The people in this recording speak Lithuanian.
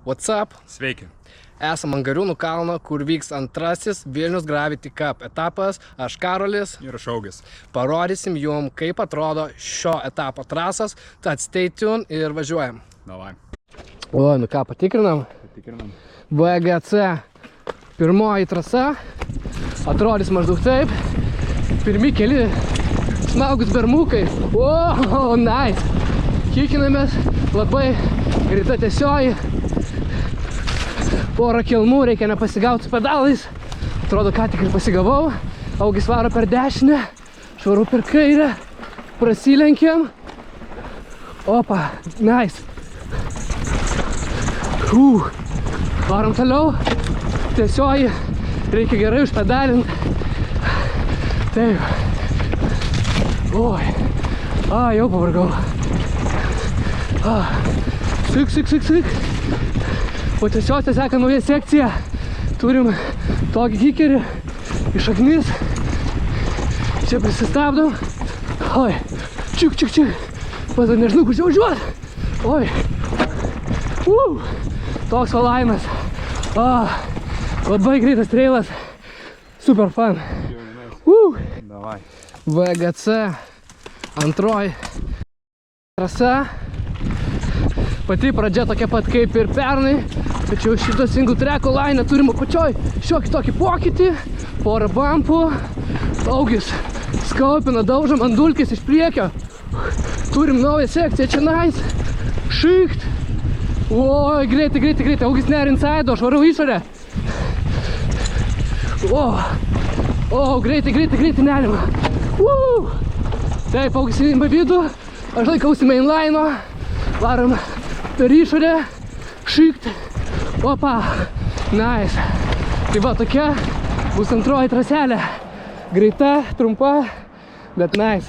What's up? Sveiki. Esam ant Gariūnų kalno, kur vyks antrasis Vilnius Gravity Cup etapas. Aš Karolis. Ir aš Augis. Parodysim jum, kaip atrodo šio etapo trasos. Tad stay tuned ir važiuojam. Davai. O, nu ką, patikrinam? Patikrinam. VGC pirmoji trasa. Atrodys maždaug taip. Pirmi keli smagus bermukai. O, nice. Kikinamės. Labai greita tiesioji. Porą kelmų, reikia nepasigauti su pedalais. Atrodo, ką tik ir pasigavau. Augis varo per dešinę, švaru per kairę. Prasilenkiam. Opa, nice. Varom toliau. Tiesioji. Reikia gerai užpedalinti. Taip. Oi. Jau pavargau. Sik. Po tiesiog seka nauja sekcija. Turim tokį kikerį iš aknis. Čia prisistabdom. Oi, čiuk. Pats nežinau, kur čia važiuot. Oi. Toks valainas. Labai greitas trailas. Super fun. Davai. VGC antroji trasa. Pati pradžia tokia pat kaip ir pernai, tačiau šito single tracko line turim apačioj šiokį tokį pokytį, porą bumpų. Augis skaupina, daužom ant dulkės iš priekio. Turim naują sekciją čia nice. Šikt. Oi, greitai. Augis ner inside, aš varau išorę. Greitai nerima. Taip, Augis įimba vidų, aš laikausi mainline'o. Varom per išorę, šikt, opa, nice. Tai va, tokia bus antroji traselė. Greita, trumpa, bet nice.